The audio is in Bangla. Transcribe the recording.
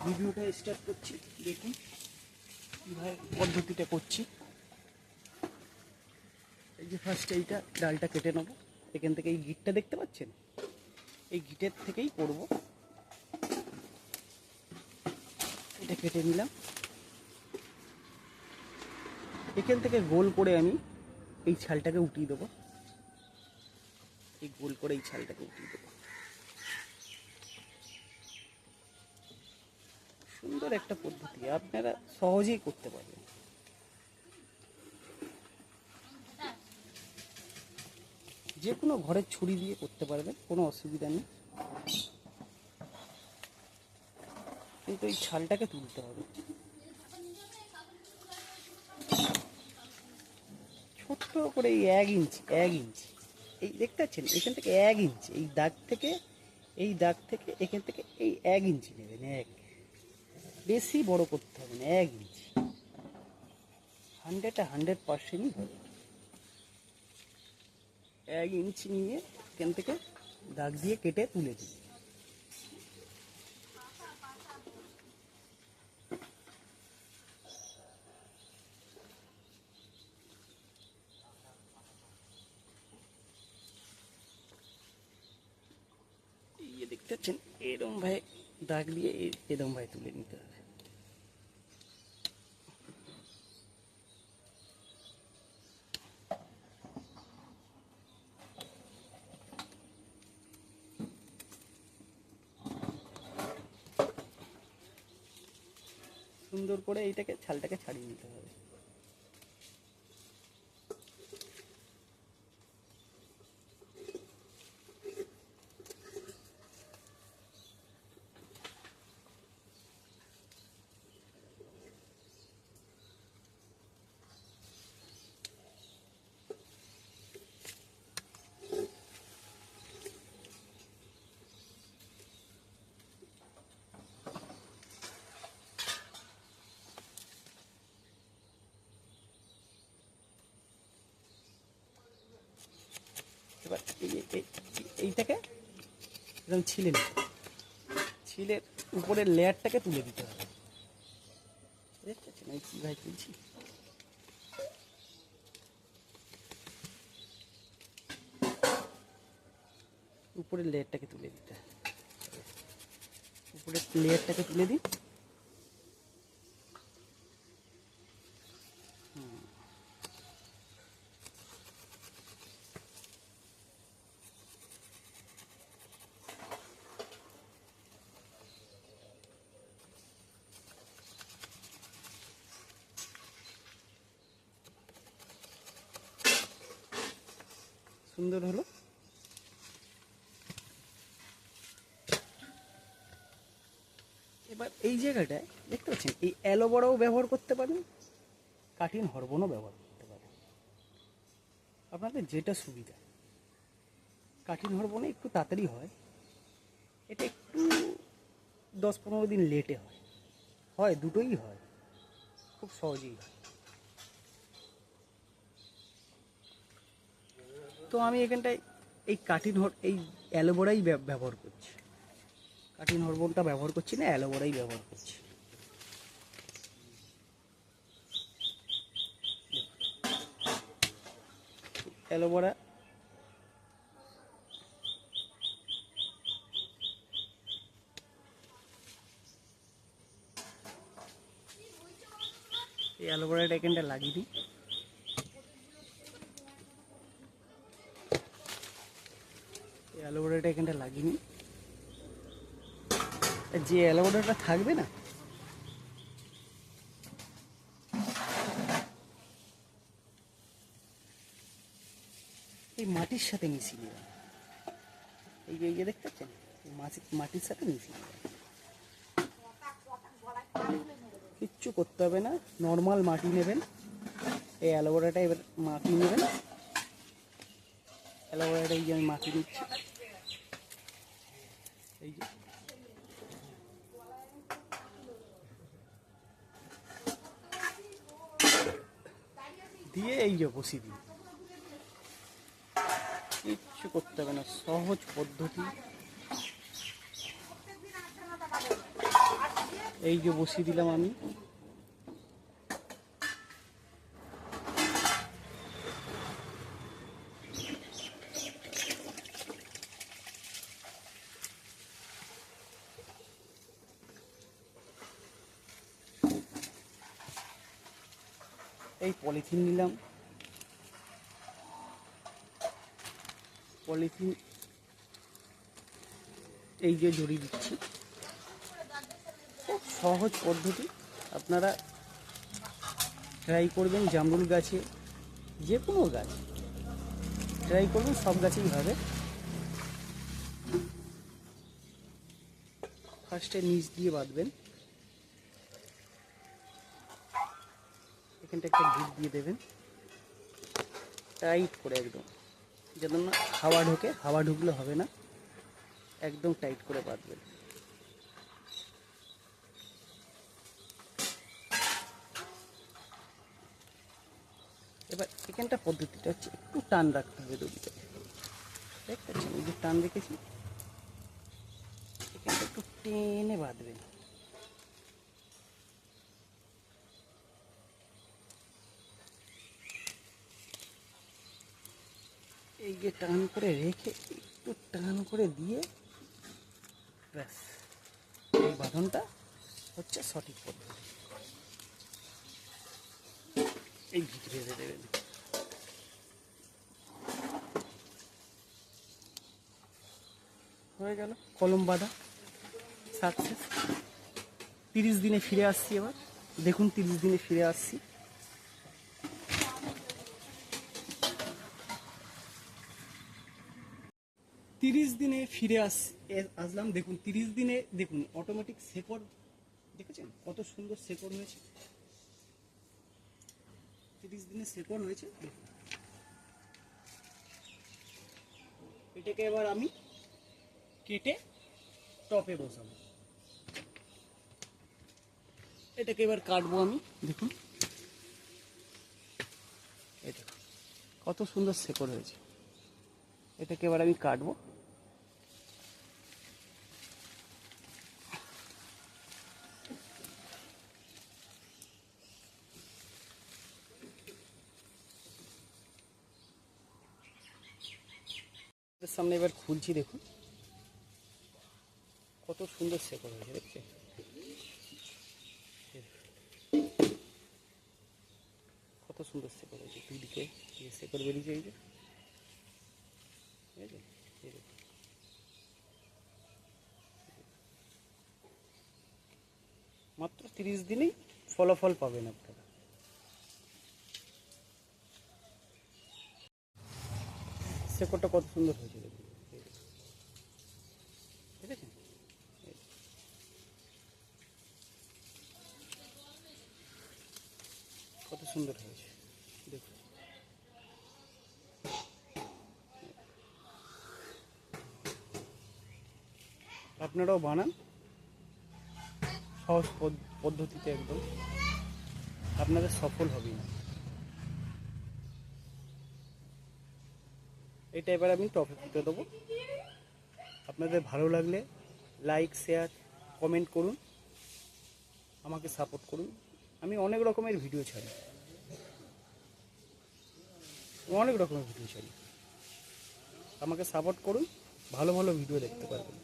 ভিডিওটা স্টার্ট করছি। দেখুন কীভাবে পদ্ধতিটা করছি। এই যে ফার্স্ট এইটা ডালটা কেটে নেবো। এখান থেকে এই গিটটা দেখতে পাচ্ছেন, এই গিটের থেকেই করব। এটা কেটে নিলাম। এখান থেকে গোল করে আমি এই ছালটাকে উঠিয়ে দেবো। এই গোল করে এই ছালটাকে উঠিয়ে দেবো। সুন্দর একটা পদ্ধতি, আপনারা সহজেই করতে পারবেন। যে কোনো ঘরের ছুরি দিয়ে করতে পারবেন, কোনো অসুবিধা নেই। কিন্তু এই ছালটাকে তুলতে হবে। ছোট্ট করে এই 1 ইঞ্চি এই দেখতে পাচ্ছেন, এখান থেকে 1 ইঞ্চি, এই দাগ থেকে এখান থেকে এই 1 ইঞ্চি নেবেন। বেশি বড় করতে হবে না, 1 ইঞ্চি। 100% হবে। 1 ইঞ্চি নিয়ে এখান থেকে দাগ দিয়ে কেটে তুলে দিই। এই দেখতে পাচ্ছেন, এরকম ভাবে দাগ দিয়ে এরকম ভাবে তুলে নিতে হবে। সুন্দর করে এইটাকে ছালটাকে ছাড়িয়ে নিতে হবে। এবার এইটাকে এরকম ছিলে নিতে, ছিলে উপরের লেয়ারটাকে তুলে দিতে হবে। দেখতে পাচ্ছেন আমি কীভাবে তুলছি। উপরের লেয়ারটাকে তুলে দিতে হবে। উপরের লেয়ারটাকে তুলে দিই। সুন্দর হলো। এবার এই জায়গাটায় দেখতে পাচ্ছেন, এই অ্যালোভেরাও ব্যবহার করতে পারেন, কাঠিন হরবনও ব্যবহার করতে পারেন, আপনাদের যেটা সুবিধা। কাঠিন হরবনে একটু তাড়াতাড়ি হয়, এটা একটু 10-15 দিন লেটে হয়, দুটোই হয়, খুব সহজেই হয়। তো আমি এখানটায় এই এই অ্যালোভেরাই ব্যবহার করছি। কাঠিন হরবনটা ব্যবহার করছি না, অ্যালোভেরাই ব্যবহার করছি। অ্যালোভেরা এই অ্যালোভেরাটা এখানটা লাগিয়ে দিই। এই অ্যালোভেরাটা এখানটা লাগিয়ে নিই। যে অ্যালোভেরাটা থাকবে না, এই মাটির সাথে মিশিয়ে দেবেন। এই যে দেখতে পাচ্ছেন, মাটির সাথে মিশিয়ে দেবেন। কিচ্ছু করতে হবে না, নর্মাল মাটি নেবেন। এই অ্যালোভেরাটা এবার মাখিয়ে নেবেন। অ্যালোভেরাটা এই যে আমি মাখিয়ে দিচ্ছি। এই যে দিয়ে এই যে বসিয়ে দিন। কিচ্ছু করতে হবে না, সহজ পদ্ধতি। এই যে বসিয়ে দিলাম আমি। এই পলিথিন নিলাম, পলিথিন এই যে জড়িয়ে দিচ্ছি। খুব সহজ পদ্ধতি, আপনারা ট্রাই করবেন। জামরুল গাছে, যে কোনো গাছ ট্রাই করবেন, সব গাছেই হবে। ফার্স্টে নিচ দিয়ে বাঁধবেন, এখানটা একটা গিট দিয়ে দেবেন টাইট করে, একদম যেন না হাওয়া ঢোকে। হাওয়া ঢুকলে হবে না, একদম টাইট করে বাঁধবেন। এবার এখানটা পদ্ধতিটা হচ্ছে একটু টান রাখতে হবে দড়িতে, দেখতে পাচ্ছেন এই যে টান রেখেছি, এখানটা একটু টেনে বাঁধবেন। এই যে টান করে রেখে একটু টান করে দিয়ে, ব্যাস এই বাঁধনটা হচ্ছে সঠিক পদ্ধতি। এই ভিত বেঁধে দেবেন। হয়ে গেল কলম বাঁধা সাকসেস। 30 দিনে ফিরে আসছি। এবার দেখুন 30 দিনে ফিরে আসছি। দিনে ফিরে আসলাম। দেখুন 30 দিনে দেখুন অটোমেটিক শেকড় দেখেছেন কত সুন্দর শেকড় হয়েছে। 30 দিনে শেকড় হয়েছে। এটাকে এবার আমি কেটে টপে বসাবো। এটাকে এবার কাটবো আমি। দেখুন এটা কত সুন্দর শেকড় হয়েছে। এটাকে এবার আমি কাটবো। সামনে এবার খুলছি, দেখুন কত সুন্দর শেকড় হয়েছে, দেখছে কত সুন্দর শেকড় হয়েছে। দুদিকে শেকড় বেরিয়েছে, এই যে মাত্র 30 দিনেই ফলাফল পাবেন আপনারা। শেকড়টা কত সুন্দর হয়েছে, দেখুন দেখেছেন কত সুন্দর হয়েছে। দেখুন আপনারাও বানান সহজ পদ্ধতিতে, একদম আপনাদের সফল হবে না। এটা এবার আমি টপে পুঁতে দেবো। আপনাদের ভালো লাগলে লাইক, শেয়ার, কমেন্ট করুন, আমাকে সাপোর্ট করুন। আমি অনেক রকমের ভিডিও ছাড়ি, আমাকে সাপোর্ট করুন, ভালো ভালো ভিডিও দেখতে পারবেন।